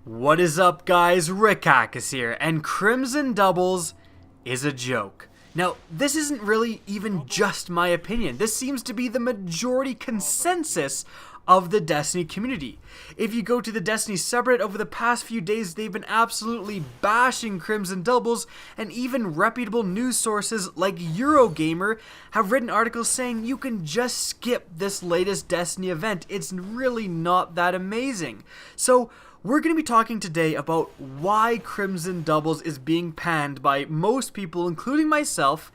What is up, guys? Rick Hackus here, and Crimson Doubles is a joke. Now, this isn't really even just my opinion. This seems to be the majority consensus of the Destiny community. If you go to the Destiny subreddit over the past few days, they've been absolutely bashing Crimson Doubles, and even reputable news sources like Eurogamer have written articles saying you can just skip this latest Destiny event. It's really not that amazing. So, we're going to be talking today about why Crimson Doubles is being panned by most people, including myself,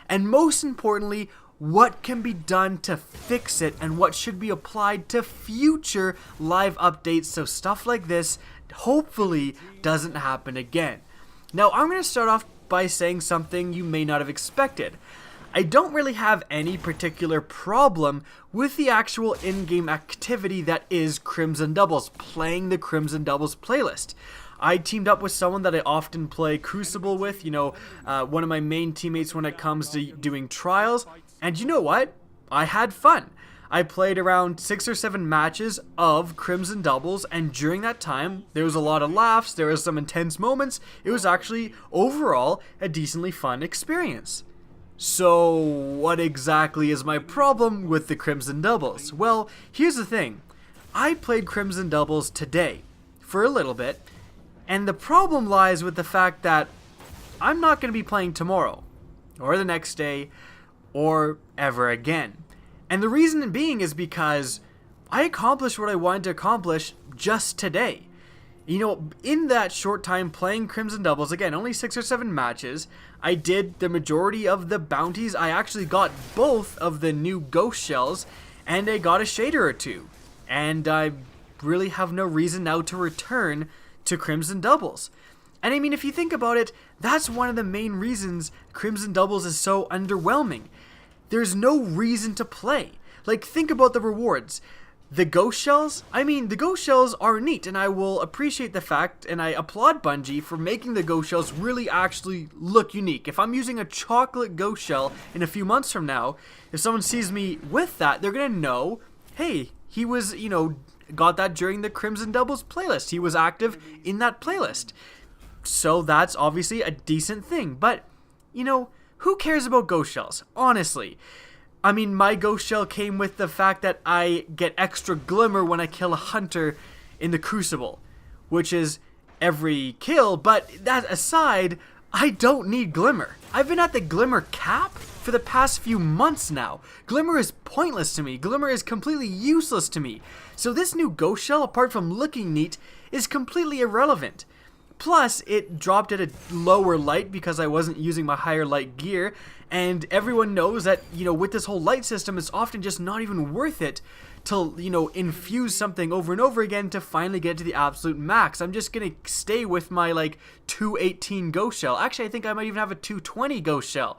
and most importantly, what can be done to fix it and what should be applied to future live updates so stuff like this hopefully doesn't happen again. Now, I'm going to start off by saying something you may not have expected. I don't really have any particular problem with the actual in-game activity that is Crimson Doubles, playing the Crimson Doubles playlist. I teamed up with someone that I often play Crucible with, one of my main teammates when it comes to doing trials, and you know what? I had fun. I played around 6 or 7 matches of Crimson Doubles, and during that time, there was a lot of laughs, there was some intense moments. It was actually, overall, a decently fun experience. So, what exactly is my problem with the Crimson Doubles? Well, here's the thing. I played Crimson Doubles today, for a little bit, and the problem lies with the fact that I'm not going to be playing tomorrow, or the next day, or ever again. And the reason being is because I accomplished what I wanted to accomplish just today. In that short time playing Crimson Doubles, again, only 6 or 7 matches, I did the majority of the bounties. I actually got both of the new ghost shells, and I got a shader or two. And I really have no reason now to return to Crimson Doubles. And I mean, if you think about it, that's one of the main reasons Crimson Doubles is so underwhelming. There's no reason to play. Like, think about the rewards. The ghost shells? I mean, the ghost shells are neat, and I will appreciate the fact, and I applaud Bungie for making the ghost shells really actually look unique. If I'm using a chocolate ghost shell in a few months from now, if someone sees me with that, they're gonna know, hey, he was, got that during the Crimson Doubles playlist. He was active in that playlist. So that's obviously a decent thing, but, who cares about ghost shells? Honestly. I mean, my ghost shell came with the fact that I get extra glimmer when I kill a hunter in the Crucible, which is every kill, but that aside, I don't need glimmer. I've been at the glimmer cap for the past few months now. Glimmer is pointless to me. Glimmer is completely useless to me. So this new ghost shell, apart from looking neat, is completely irrelevant. Plus, it dropped at a lower light because I wasn't using my higher light gear, and everyone knows that, with this whole light system, it's often just not even worth it to, infuse something over and over again to finally get to the absolute max. I'm just gonna stay with my, 218 ghost shell. Actually, I think I might even have a 220 ghost shell,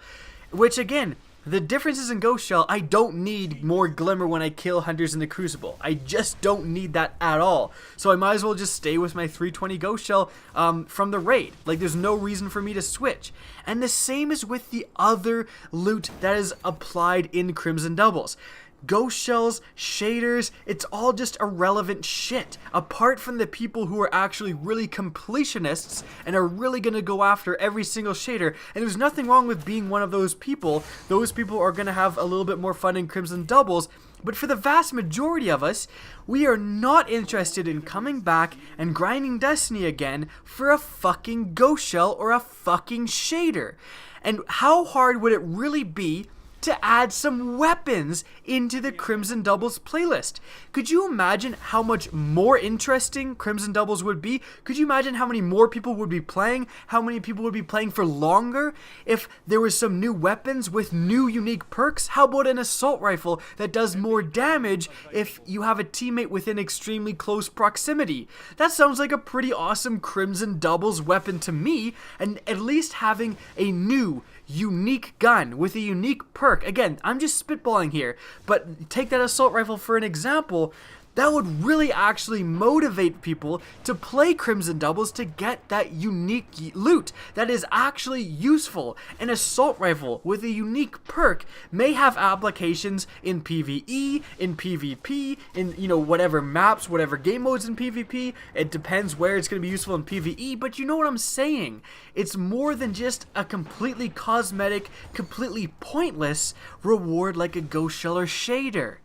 which, again, the difference is in Ghost Shell, I don't need more glimmer when I kill hunters in the Crucible. I just don't need that at all. So I might as well just stay with my 320 Ghost Shell from the raid. There's no reason for me to switch. And the same is with the other loot that is applied in Crimson Doubles. Ghost shells, shaders, it's all just irrelevant shit. Apart from the people who are actually really completionists and are really gonna go after every single shader, and there's nothing wrong with being one of those people. Those people are gonna have a little bit more fun in Crimson Doubles, but for the vast majority of us, we are not interested in coming back and grinding Destiny again for a fucking ghost shell or a fucking shader. And how hard would it really be to add some weapons into the Crimson Doubles playlist? Could you imagine how much more interesting Crimson Doubles would be? Could you imagine how many more people would be playing? How many people would be playing for longer if there was some new weapons with new unique perks? How about an assault rifle that does more damage if you have a teammate within extremely close proximity? That sounds like a pretty awesome Crimson Doubles weapon to me, and at least having a new unique gun with a unique perk. Again, I'm just spitballing here, but take that assault rifle for an example. That would really actually motivate people to play Crimson Doubles to get that unique loot that is actually useful. An assault rifle with a unique perk may have applications in PvE, in PvP, in, you know, whatever maps, whatever game modes in PvP. It depends where it's going to be useful in PvE, but you know what I'm saying. It's more than just a completely cosmetic, completely pointless reward like a Ghost Shell or Shader.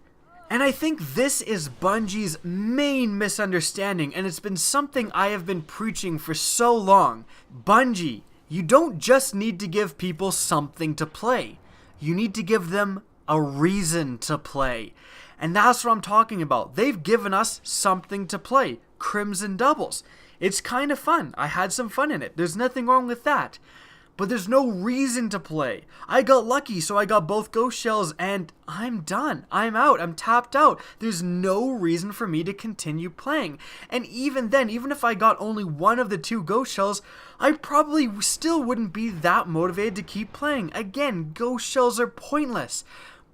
And I think this is Bungie's main misunderstanding, and it's been something I have been preaching for so long. Bungie, you don't just need to give people something to play. You need to give them a reason to play. And that's what I'm talking about. They've given us something to play. Crimson Doubles. It's kind of fun. I had some fun in it. There's nothing wrong with that. But there's no reason to play. I got lucky, so I got both Ghost Shells, and I'm done. I'm out. I'm tapped out. There's no reason for me to continue playing. And even then, even if I got only one of the 2 Ghost Shells, I probably still wouldn't be that motivated to keep playing. Again, Ghost Shells are pointless.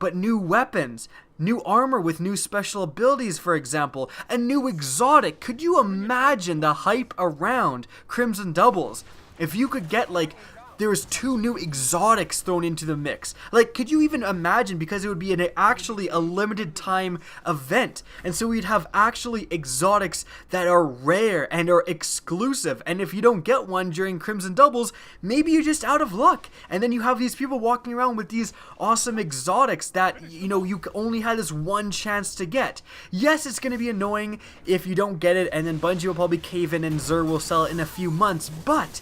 But new weapons, new armor with new special abilities, for example, a new exotic. Could you imagine the hype around Crimson Doubles? If you could get, like, there was 2 new exotics thrown into the mix. Like, could you even imagine? Because it would be actually a limited time event. And so we'd have actually exotics that are rare and are exclusive. And if you don't get one during Crimson Doubles, maybe you're just out of luck. And then you have these people walking around with these awesome exotics that, you know, you only had this one chance to get. Yes, it's going to be annoying if you don't get it, and then Bungie will probably cave in and Xur will sell it in a few months. But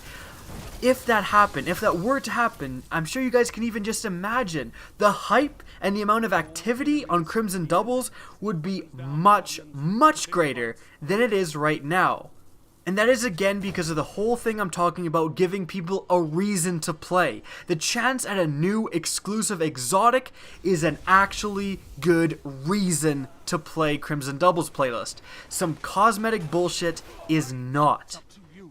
if that happened, if that were to happen, I'm sure you guys can even just imagine the hype and the amount of activity on Crimson Doubles would be much, much greater than it is right now. And that is again because of the whole thing I'm talking about, giving people a reason to play. The chance at a new exclusive exotic is an actually good reason to play Crimson Doubles playlist. Some cosmetic bullshit is not.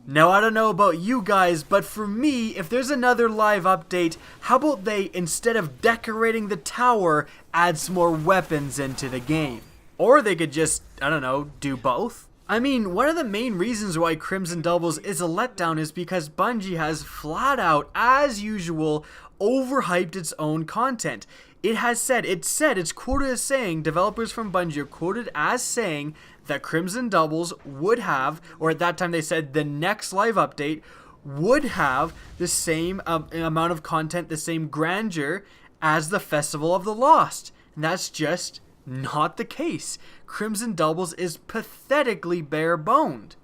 Now, I don't know about you guys, but for me, if there's another live update, how about they, instead of decorating the tower, add some more weapons into the game? Or they could just, I don't know, do both? I mean, one of the main reasons why Crimson Doubles is a letdown is because Bungie has flat out, as usual, overhyped its own content. It said, it's quoted as saying, developers from Bungie are quoted as saying that Crimson Doubles would have, or at that time they said the next live update would have the same amount of content, the same grandeur as the Festival of the Lost. And that's just not the case. Crimson Doubles is pathetically bare-boned.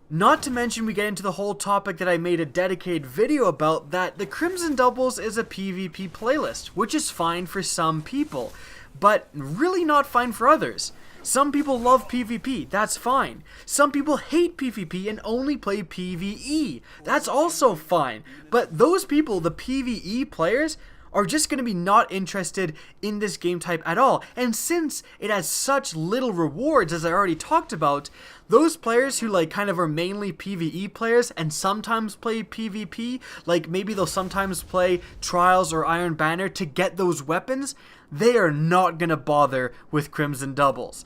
Not to mention we get into the whole topic that I made a dedicated video about, that the Crimson Doubles is a PvP playlist, which is fine for some people, but really not fine for others. Some people love PvP, that's fine. Some people hate PvP and only play PvE, that's also fine. But those people, the PvE players, are just going to be not interested in this game type at all. And since it has such little rewards, as I already talked about, those players who like kind of are mainly PvE players and sometimes play PvP, like maybe they'll sometimes play Trials or Iron Banner to get those weapons, they are not going to bother with Crimson Doubles.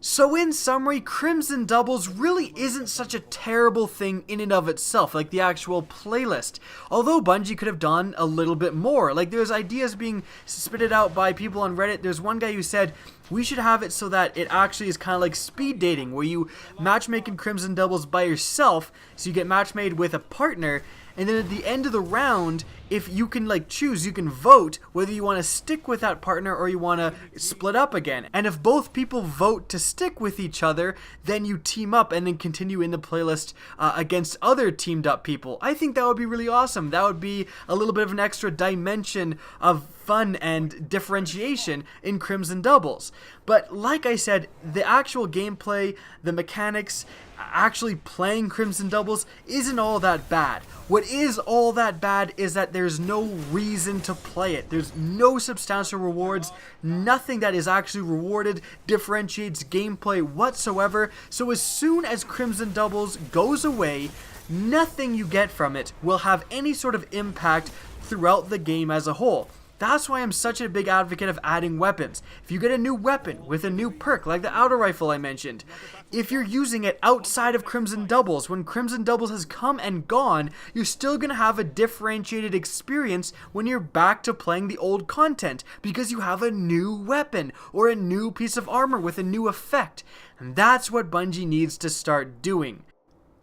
So in summary, Crimson Doubles really isn't such a terrible thing in and of itself, like the actual playlist. Although Bungie could have done a little bit more. Like there's ideas being spitted out by people on Reddit. There's one guy who said, we should have it so that it actually is kind of like speed dating, where you matchmake in Crimson Doubles by yourself, so you get matchmade with a partner, and then at the end of the round, if you can like choose, you can vote whether you want to stick with that partner or you want to split up again. And if both people vote to stick with each other, then you team up and then continue in the playlist against other teamed up people. I think that would be really awesome. That would be a little bit of an extra dimension of fun and differentiation in Crimson Doubles. But like I said, the actual gameplay, the mechanics, actually playing Crimson Doubles isn't all that bad. What is all that bad is that there's no reason to play it. There's no substantial rewards. Nothing that is actually rewarded differentiates gameplay whatsoever. So as soon as Crimson Doubles goes away, nothing you get from it will have any sort of impact throughout the game as a whole. That's why I'm such a big advocate of adding weapons. If you get a new weapon with a new perk, like the auto rifle I mentioned, if you're using it outside of Crimson Doubles, when Crimson Doubles has come and gone, you're still going to have a differentiated experience when you're back to playing the old content, because you have a new weapon or a new piece of armor with a new effect. And that's what Bungie needs to start doing.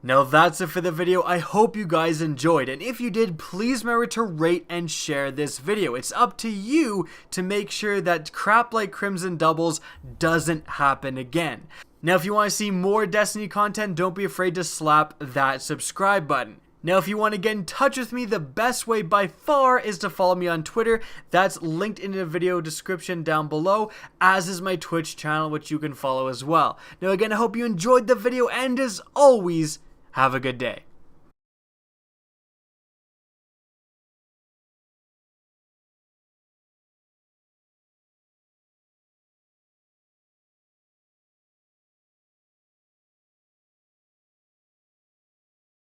Now that's it for the video. I hope you guys enjoyed, and if you did, please remember to rate and share this video. It's up to you to make sure that crap like Crimson Doubles doesn't happen again. Now if you want to see more Destiny content, don't be afraid to slap that subscribe button. Now if you want to get in touch with me, the best way by far is to follow me on Twitter. That's linked in the video description down below, as is my Twitch channel, which you can follow as well. Now again, I hope you enjoyed the video, and as always, have a good day.